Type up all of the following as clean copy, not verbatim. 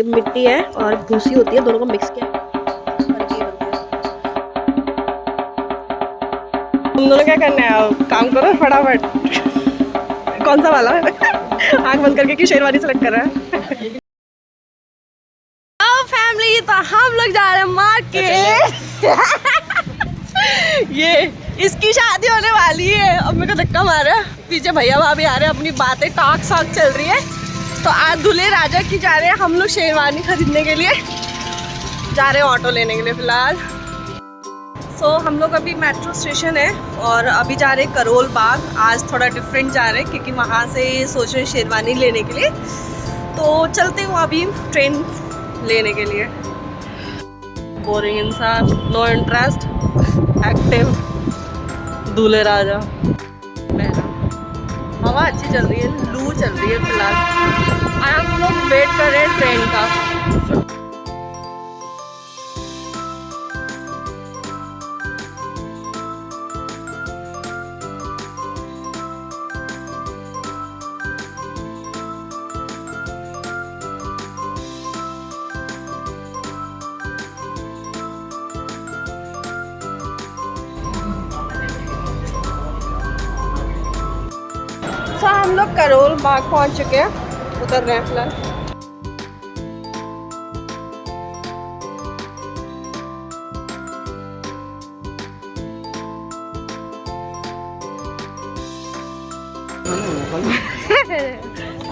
मिट्टी है और भूसी होती है, दोनों को मिक्स किया करके ये बनता है। तुम दोनों क्या करना है, काम करो फटाफट। कौन सा वाला आंख बंद करके क्यों शेरवानी सेलेक्ट कर रहा है? फैमिली तो हम लोग जा रहे हैं मार्केट। ये इसकी शादी होने वाली है। अब मेरे को धक्का मारा, पीछे भैया भाभी आ रहे हैं, अपनी बातें टॉक सॉक चल रही है। तो आज दूल्हे राजा की जा रहे हैं, हम लोग शेरवानी खरीदने के लिए जा रहे हैं, ऑटो लेने के लिए फिलहाल। हम लोग अभी मेट्रो स्टेशन है और अभी जा रहे हैं करोल बाग। आज थोड़ा डिफरेंट जा रहे हैं क्योंकि वहाँ से सोच रहे हैं शेरवानी लेने के लिए। तो चलते हैं अभी ट्रेन लेने के लिए। बोरिंग इंसान, नो इंटरेस्ट, एक्टिव दूल्हे राजा। हवा अच्छी चल रही है, लू चल रही है फिलहाल। हम लोग वेट कर रहे हैं ट्रेन का। हम लोग करोल बाग पहुंच चुके हैं, उतर रहे हैं फिलहाल।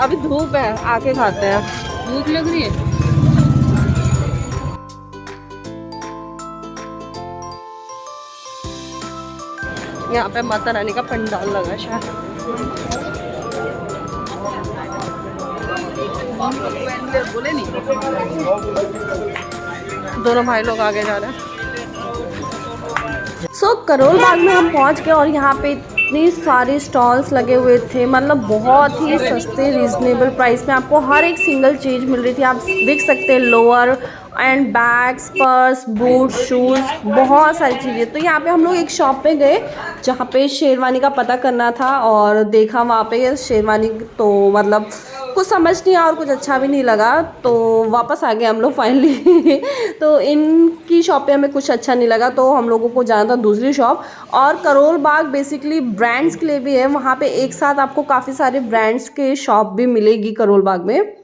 अभी धूप है, आके खाते हैं। भूख लग रही है। यहाँ पे माता रानी का पंडाल लगा शायद। बोले नहीं, दोनों भाई लोग आगे जा रहे हैं। करोल बाग में हम पहुंच गए और यहाँ पे इतनी सारे स्टॉल्स लगे हुए थे, मतलब बहुत ही सस्ते रीजनेबल प्राइस में आपको हर एक सिंगल चीज़ मिल रही थी। आप देख सकते हैं lower and bags, purse, boot, shoes, बहुत सारी चीज़ें। तो यहाँ पे हम लोग एक शॉप पे गए जहाँ पे शेरवानी का पता करना था और देखा वहाँ पे शेरवानी, तो मतलब कुछ समझ नहीं आया और कुछ अच्छा भी नहीं लगा, तो वापस आ गए हम लोग फाइनली। तो इनकी शॉप पे हमें कुछ अच्छा नहीं लगा, तो हम लोगों को जाना था दूसरी शॉप। और करोल बाग बेसिकली ब्रांड्स के लिए भी है, वहाँ पे एक साथ आपको काफ़ी सारे ब्रांड्स के शॉप भी मिलेगी करोल बाग में।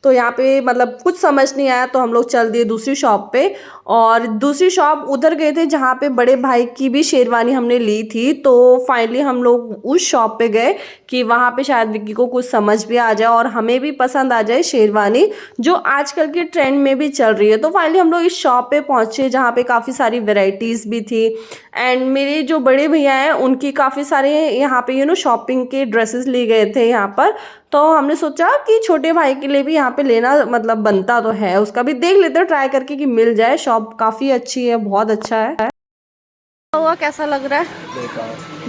तो यहाँ पे मतलब कुछ समझ नहीं आया, तो हम लोग चल दिए दूसरी शॉप पे। और दूसरी शॉप उधर गए थे जहाँ पे बड़े भाई की भी शेरवानी हमने ली थी। तो फाइनली हम लोग उस शॉप पे गए कि वहाँ पे शायद विक्की को कुछ समझ भी आ जाए और हमें भी पसंद आ जाए शेरवानी, जो आजकल के ट्रेंड में भी चल रही है। तो फाइनली हम लोग इस शॉप पे पहुँचे जहाँ पे काफ़ी सारी वेराइटीज़ भी थी। एंड मेरे जो बड़े भैया हैं उनकी काफ़ी सारे यहाँ पे शॉपिंग के ड्रेसेस लिए गए थे यहाँ पर। तो हमने सोचा कि छोटे भाई के लिए भी यहाँ पे लेना मतलब बनता तो है, उसका भी देख लेते हैं ट्राई करके कि मिल जाए। शॉप काफ़ी अच्छी है, बहुत अच्छा है। हुआ कैसा लग रहा है?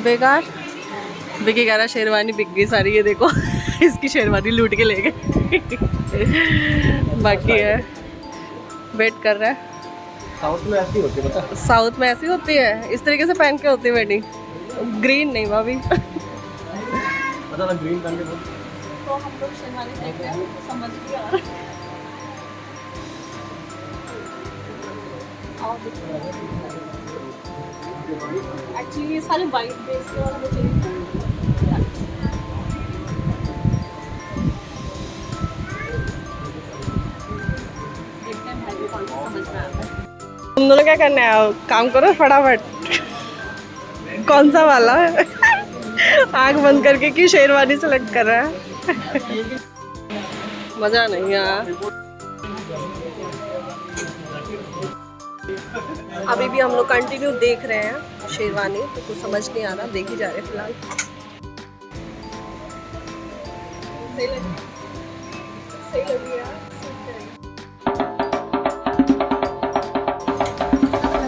बेकार। विकी कह रहा शेरवानी बिक गई सारी, ये देखो। इसकी शेरवानी लूट के ले गए। बाकी है, वेट कर रहा है। साउथ में ऐसी होती है, पता? साउथ में ऐसी होती है, इस तरीके से पहन के होती है वेडिंग। ग्रीन नहीं भाभी। पता ना, ग्रीन पहन के तो हम लोग शेरवानी देख रहे हैं, समझ नहीं आ रहा। एक्चुअली ये सारे वाइट बेस के वाला मुझे देखते हैं भाई कौन सा समझ में आता है। तुम दोनों क्या करना है, काम करो फटाफट। कौन सा वाला आंख बंद करके क्यों शेरवानी सेलेक्ट कर रहा है? मजा नहीं यार। अभी भी हम लोग कंटिन्यू देख रहे हैं शेरवानी, तो कुछ समझ नहीं आ रहा, देख ही जा रहे हैं फिलहाल। सही लगी यार।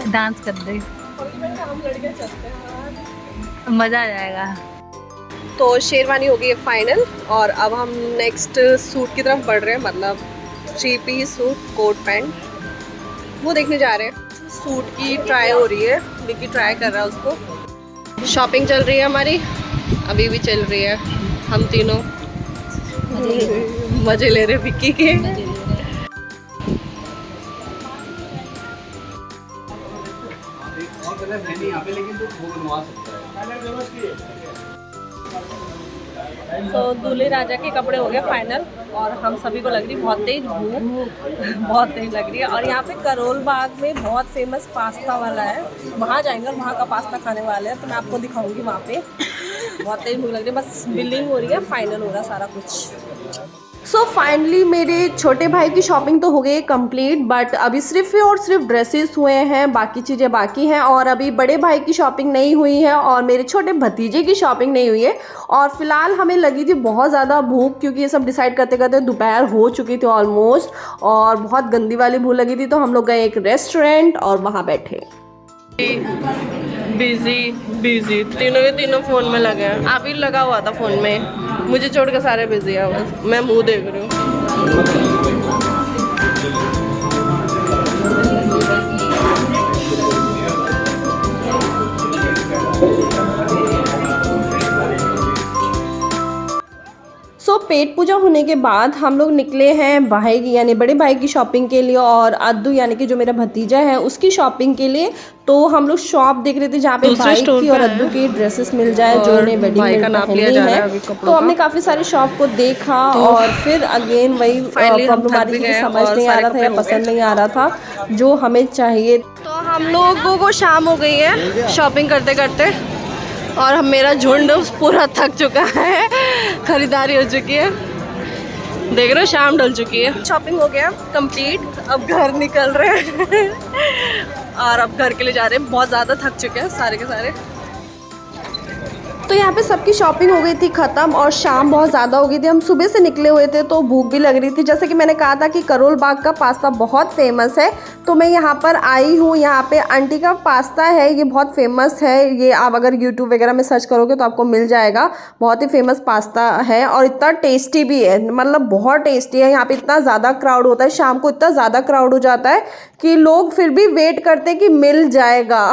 डांस कर दे, हम लड़के चलते हैं, मजा आ जाएगा। तो शेरवानी हो गई है फाइनल और अब हम नेक्स्ट सूट की तरफ बढ़ रहे हैं, मतलब 3 पीस सूट, कोट पैंट, वो देखने जा रहे हैं। सूट की ट्राई हो रही है, विकी ट्राई कर रहा है उसको। शॉपिंग चल रही है हमारी, अभी भी चल रही है। हम तीनों मजे ले रहे विक्की के। है नहीं यहाँ पे, लेकिन तो वो बनवा सकता है। तो दूल्हे राजा के कपड़े हो गए फाइनल और हम सभी को लग रही बहुत तेज भूख, बहुत तेज लग रही है। और यहाँ पे करोल बाग में बहुत फेमस पास्ता वाला है, वहाँ जाएंगे और वहाँ का पास्ता खाने वाले हैं, तो मैं आपको दिखाऊंगी वहाँ पे। बहुत तेज भूख लग रही है, बस बिलिंग हो रही है, फाइनल हो रहा है सारा कुछ। सो फाइनली मेरे छोटे भाई की शॉपिंग तो हो गई कंप्लीट, बट अभी सिर्फ और सिर्फ ड्रेसेस हुए हैं, बाकी चीज़ें बाकी हैं। और अभी बड़े भाई की शॉपिंग नहीं हुई है और मेरे छोटे भतीजे की शॉपिंग नहीं हुई है। और फिलहाल हमें लगी थी बहुत ज़्यादा भूख, क्योंकि ये सब डिसाइड करते करते दोपहर हो चुकी थी ऑलमोस्ट, और बहुत गंदी वाली भूख लगी थी। तो हम लोग गए एक रेस्टोरेंट और वहाँ बैठे। बिजी तीनों के तीनों फ़ोन में लगे हैं। अभी लगा हुआ था फ़ोन में, मुझे छोड़ के सारे बिजी है, बस मैं मुंह देख रही हूँ। सो पेट पूजा होने के बाद हम लोग निकले हैं भाई की यानी बड़े भाई की शॉपिंग के लिए, और अद्दू यानी कि जो मेरा भतीजा है उसकी शॉपिंग के लिए। तो हम लोग शॉप देख रहे थे जहाँ पे भाई की और अद्दू की ड्रेसेस मिल जाए जो उन्हें वेडिंग में पहननी है। तो हमने काफ़ी सारे शॉप को देखा और फिर अगेन वही प्रॉब्लम आ रही थी, समझ नहीं आ रहा था या पसंद नहीं आ रहा था जो हमें चाहिए। तो हम लोगों को शाम हो गई है शॉपिंग करते करते, और हम मेरा झुंड पूरा थक चुका है, खरीदारी हो चुकी है, देख रहे हो शाम ढल चुकी है। शॉपिंग हो गया कंप्लीट, अब घर निकल रहे हैं और अब घर के लिए जा रहे हैं, बहुत ज़्यादा थक चुके हैं सारे के सारे। तो यहाँ पे सबकी शॉपिंग हो गई थी ख़त्म और शाम बहुत ज़्यादा हो गई थी। हम सुबह से निकले हुए थे तो भूख भी लग रही थी। जैसे कि मैंने कहा था कि करोल बाग का पास्ता बहुत फेमस है, तो मैं यहाँ पर आई हूँ। यहाँ पे आंटी का पास्ता है, ये बहुत फेमस है, ये आप अगर यूट्यूब वगैरह में सर्च करोगे तो आपको मिल जाएगा। बहुत ही फेमस पास्ता है और इतना टेस्टी भी है, मतलब बहुत टेस्टी है। यहाँ पे इतना ज़्यादा क्राउड होता है, शाम को इतना ज़्यादा क्राउड हो जाता है कि लोग फिर भी वेट करते हैं कि मिल जाएगा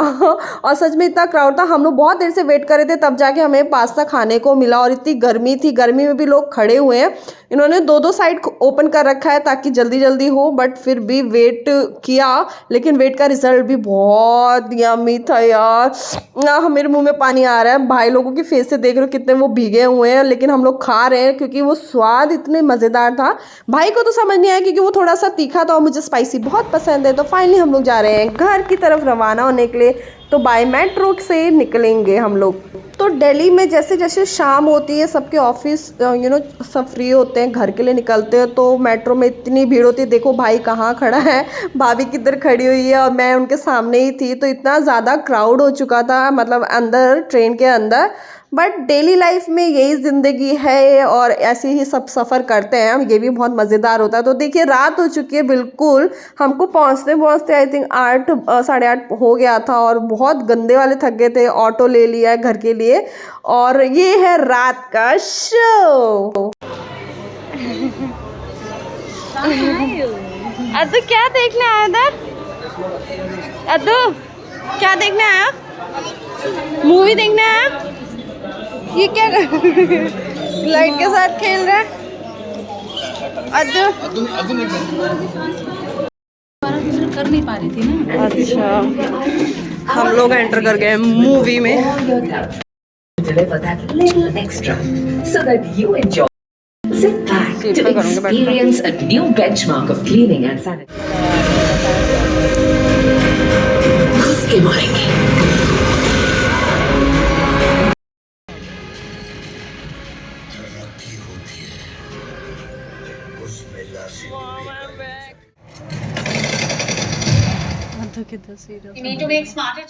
और सच में इतना क्राउड था, हम लोग बहुत देर से वेट कर रहे थे तब जाके हमें पास्ता खाने को मिला। और इतनी गर्मी थी, गर्मी में भी लोग खड़े हुए हैं। इन्होंने दो साइड ओपन कर रखा है ताकि जल्दी जल्दी हो, बट फिर भी वेट किया, लेकिन वेट का रिजल्ट भी बहुत यम्मी था यार। मेरे मुंह में पानी आ रहा है, भाई लोगों की फेस से देख रहे हो कितने वो भीगे हुए हैं, लेकिन हम लोग खा रहे हैं क्योंकि वो स्वाद इतने मज़ेदार था। भाई को तो समझ नहीं आया क्योंकि वो थोड़ा सा तीखा था और मुझे स्पाइसी बहुत पसंद है। तो फाइनली हम लोग जा रहे हैं घर की तरफ रवाना होने के लिए, तो बाय मेट्रो से निकलेंगे हम लोग। तो दिल्ली में जैसे जैसे शाम होती है सबके ऑफिस सब फ्री होते हैं, घर के लिए निकलते हैं, तो मेट्रो में इतनी भीड़ होती है। देखो भाई कहाँ खड़ा है, भाभी किधर खड़ी हुई है और मैं उनके सामने ही थी। तो इतना ज़्यादा क्राउड हो चुका था, मतलब अंदर ट्रेन के अंदर। बट डेली लाइफ में यही ज़िंदगी है और ऐसे ही सब सफ़र करते हैं, ये भी बहुत मज़ेदार होता है। तो देखिए रात हो चुकी है बिल्कुल, हमको पहुंचते पहुंचते आई थिंक 8 साढ़े 8 हो गया था और बहुत गंदे वाले थक गए थे। ऑटो ले लिया है घर के लिए और ये है रात का शो। अद्दू क्या देखने आया इधर? अद्दू क्या देखने आया? मूवी देखने आया? ये क्या लाइट के साथ खेल रहा है? अद्दू कर नहीं पा रही थी ना। अच्छा, हम लोग एंटर कर गए मूवी में। Deliver that little extra so that you enjoy. Sit back to experience a new benchmark of cleaning and sanitation. घुस के मारेंगे। You need to make smarter.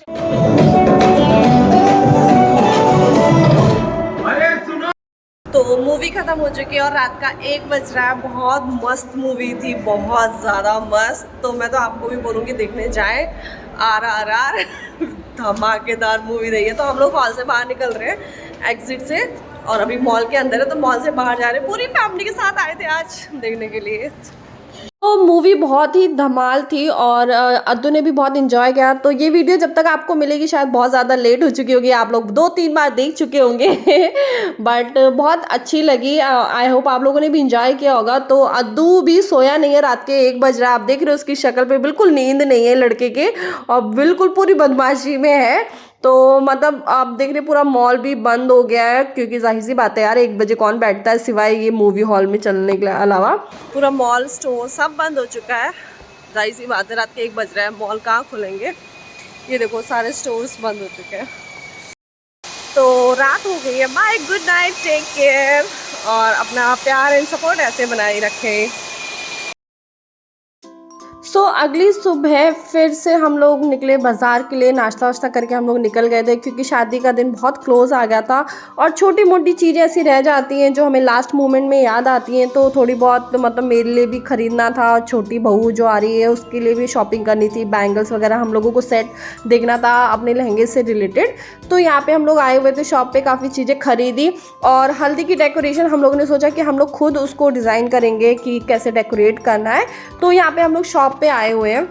तो मूवी ख़त्म हो चुकी है और रात का 1 बज रहा है। बहुत मस्त मूवी थी, बहुत ज़्यादा मस्त। तो मैं तो आपको भी बोलूँगी देखने जाएं। RRR धमाकेदार मूवी रही है। तो हम लोग हॉल से बाहर निकल रहे हैं एग्जिट से और अभी मॉल के अंदर है, तो मॉल से बाहर जा रहे हैं। पूरी फैमिली के साथ आए थे आज देखने के लिए। तो मूवी बहुत ही धमाल थी और अद्दू ने भी बहुत इंजॉय किया। तो ये वीडियो जब तक आपको मिलेगी शायद बहुत ज़्यादा लेट हो चुकी होगी, आप लोग 2-3 बार देख चुके होंगे बट बहुत अच्छी लगी। आई होप आप लोगों ने भी इंजॉय किया होगा। तो अद्दू भी सोया नहीं है, रात के 1 बज रहा है, आप देख रहे हो उसकी शक्ल पे बिल्कुल नींद नहीं है लड़के के, और बिल्कुल पूरी बदमाशी में है। तो मतलब आप देख रहे पूरा मॉल भी बंद हो गया है, क्योंकि जाहिर सी बात है यार 1 बजे कौन बैठता है सिवाय ये मूवी हॉल में चलने के अलावा। पूरा मॉल स्टोर सब बंद हो चुका है, जाहिर सी बात है रात के 1 बज रहा है, मॉल कहाँ खुलेंगे। ये देखो सारे स्टोर्स बंद हो चुके हैं। तो रात हो गई है, bye, good night, take care, और अपना प्यार एंड सपोर्ट ऐसे बनाए रखें। सो अगली सुबह फिर से हम लोग निकले बाज़ार के लिए, नाश्ता वाश्ता करके हम लोग निकल गए थे, क्योंकि शादी का दिन बहुत क्लोज आ गया था और छोटी मोटी चीज़ें ऐसी रह जाती हैं जो हमें लास्ट मोमेंट में याद आती हैं। तो थोड़ी बहुत मतलब मेरे लिए भी ख़रीदना था, छोटी बहू जो आ रही है उसके लिए भी शॉपिंग करनी थी, बैंगल्स वगैरह हम लोगों को सेट देखना था अपने लहंगे से रिलेटेड। तो यहाँ पे हम लोग आए हुए थे शॉप पे, काफ़ी चीज़ें खरीदी। और हल्दी की डेकोरेशन हम लोगों ने सोचा कि हम लोग खुद उसको डिज़ाइन करेंगे कि कैसे डेकोरेट करना है। तो यहाँ पे हम लोग शॉप पे आए हुए हैं।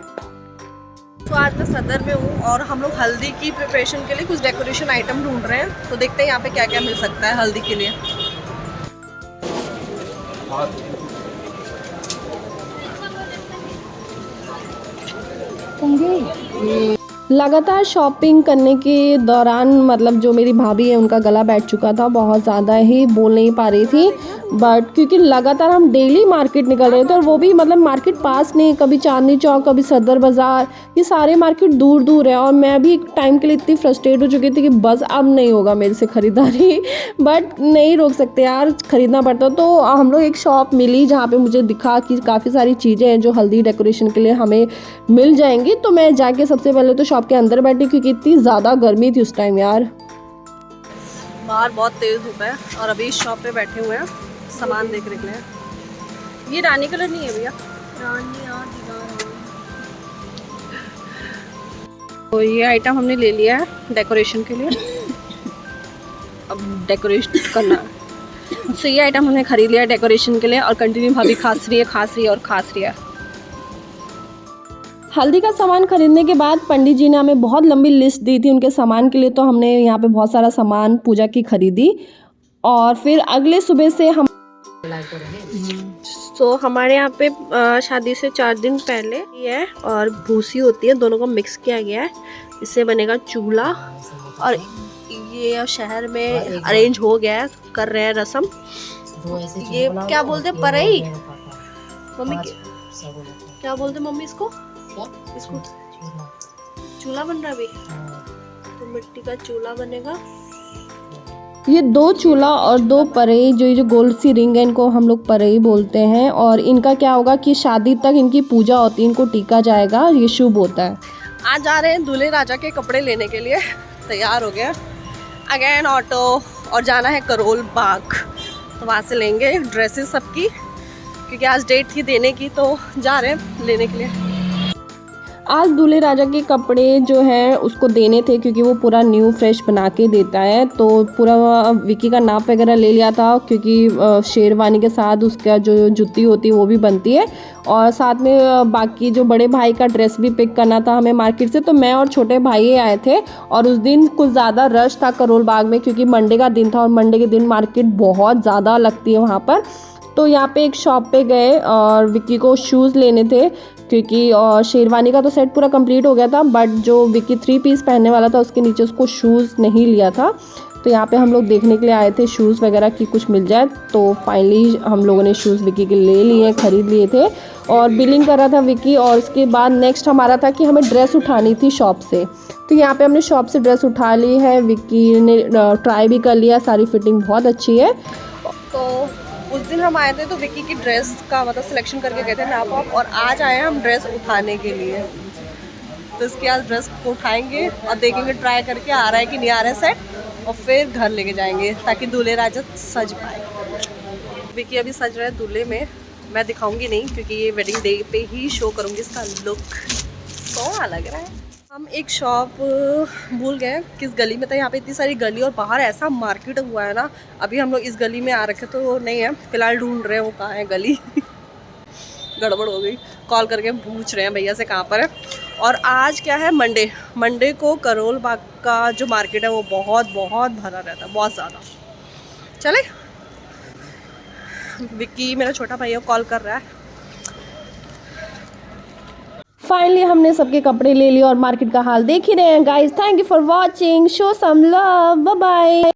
तो आज मैं सदर में हूँ और हम लोग हल्दी की प्रिपरेशन के लिए कुछ डेकोरेशन आइटम ढूंढ रहे हैं। तो देखते हैं यहाँ पे क्या क्या मिल सकता है हल्दी के लिए। लगातार शॉपिंग करने के दौरान मतलब जो मेरी भाभी है उनका गला बैठ चुका था, बहुत ज़्यादा ही बोल नहीं पा रही थी। बट क्योंकि लगातार हम डेली मार्केट निकल रहे थे, और वो भी मतलब मार्केट पास नहीं, कभी चांदनी चौक, कभी सदर बाज़ार, ये सारे मार्केट दूर दूर है। और मैं भी एक टाइम के लिए इतनी फ्रस्ट्रेट हो चुकी थी कि बस अब नहीं होगा मेरे से ख़रीदारी बट नहीं रोक सकते यार, ख़रीदना पड़ता। तो हम लोग एक शॉप मिली जहाँ पे मुझे दिखा कि काफ़ी सारी चीज़ें हैं जो हल्दी डेकोरेशन के लिए हमें मिल जाएंगी। तो मैं जाके सबसे पहले तो शॉप के अंदर बैठी, क्योंकि इतनी ज़्यादा गर्मी थी उस टाइम यार, बाहर बहुत तेज़ धूप है। और अभी इस शॉप पे बैठे हुए हैं सामान देख रहे हैं। ये रानी कलर नहीं है भैया, रानी तो ये आइटम हमने ले लिया है डेकोरेशन के लिए, अब डेकोरेशन करना है। तो ये आइटम हमने खरीद लिया है डेकोरेशन के लिए, और कंटिन्यू भाभी खांस रही है। हल्दी का सामान खरीदने के बाद पंडित जी ने हमें बहुत लंबी लिस्ट दी थी उनके सामान के लिए। तो हमने यहाँ पे बहुत सारा सामान पूजा की खरीदी, और फिर अगले सुबह से हम तो हमारे यहाँ पे शादी से 4 दिन पहले ये है, और भूसी होती है, दोनों को मिक्स किया गया है, इससे बनेगा चूल्हा। और ये शहर में अरेंज हो गया है, कर रहे हैं रस्म। ये क्या बोलते हैं, परई मम्मी, क्या बोलते मम्मी इसको चूल्हा बन रहा है अभी, तो मिट्टी का चूल्हा बनेगा। ये 2 चूल्हा और 2 परई, जो गोल सी रिंग है, इनको हम लोग परई बोलते हैं। और इनका क्या होगा कि शादी तक इनकी पूजा होती है, इनको टीका जाएगा, ये शुभ होता है। आज जा रहे हैं दूल्हे राजा के कपड़े लेने के लिए, तैयार हो गया अगेन ऑटो, और जाना है करोल बाग। तो वहाँ से लेंगे ड्रेसेस सबकी, क्योंकि आज डेट थी देने की, तो जा रहे हैं लेने के लिए। आज दूल्हे राजा के कपड़े जो हैं उसको देने थे, क्योंकि वो पूरा न्यू फ्रेश बना के देता है। तो पूरा विकी का नाप वगैरह ले लिया था, क्योंकि शेरवानी के साथ उसका जो जुत्ती होती है वो भी बनती है, और साथ में बाकी जो बड़े भाई का ड्रेस भी पिक करना था हमें मार्केट से। तो मैं और छोटे भाई आए थे, और उस दिन कुछ ज़्यादा रश था करोल बाग में, क्योंकि मंडे का दिन था, और मंडे के दिन मार्केट बहुत ज़्यादा लगती है वहाँ पर। तो यहाँ पे एक शॉप पे गए और विक्की को शूज़ लेने थे, क्योंकि शेरवानी का तो सेट पूरा कंप्लीट हो गया था, बट जो विक्की 3 पीस पहनने वाला था उसके नीचे उसको शूज़ नहीं लिया था। तो यहाँ पे हम लोग देखने के लिए आए थे शूज़ वगैरह की कुछ मिल जाए। तो फाइनली हम लोगों ने शूज़ विक्की के ले लिए, खरीद लिए थे, और बिलिंग कर रहा था विक्की। और उसके बाद नेक्स्ट हमारा था कि हमें ड्रेस उठानी थी शॉप से। तो यहाँ पे हमने शॉप से ड्रेस उठा ली है, विक्की ने ट्राई भी कर लिया, सारी फिटिंग बहुत अच्छी है। तो उस दिन हम आए थे तो विक्की की ड्रेस का मतलब सिलेक्शन करके गए थे नाप वाप, और आज आए हैं हम ड्रेस उठाने के लिए। तो इसके आज ड्रेस को उठाएंगे और देखेंगे ट्राई करके आ रहा है कि नहीं आ रहा है सेट, और फिर घर लेके जाएंगे ताकि दूल्हे राजा सज पाए। विक्की अभी सज रहा है दूल्हे में, मैं दिखाऊंगी नहीं क्योंकि ये वेडिंग डे पे ही शो करूँगी इसका लुक। तो लग रहा है हम एक शॉप भूल गए किस गली में था। यहाँ पे इतनी सारी गली और बाहर ऐसा मार्केट हुआ है ना। अभी हम लोग इस गली में आ रखे तो नहीं है, फिलहाल ढूंढ रहे हैं वो कहाँ है गली गड़बड़ हो गई। कॉल करके पूछ रहे हैं भैया से कहाँ पर है। और आज क्या है, मंडे को करोल बाग का जो मार्केट है वो बहुत भरा रहता है, बहुत ज़्यादा। चले, विक्की मेरा छोटा भैया कॉल कर रहा है। फाइनली हमने सबके कपड़े ले लिए और मार्केट का हाल देख ही रहे हैं guys. Thank you for watching, show some love, bye bye.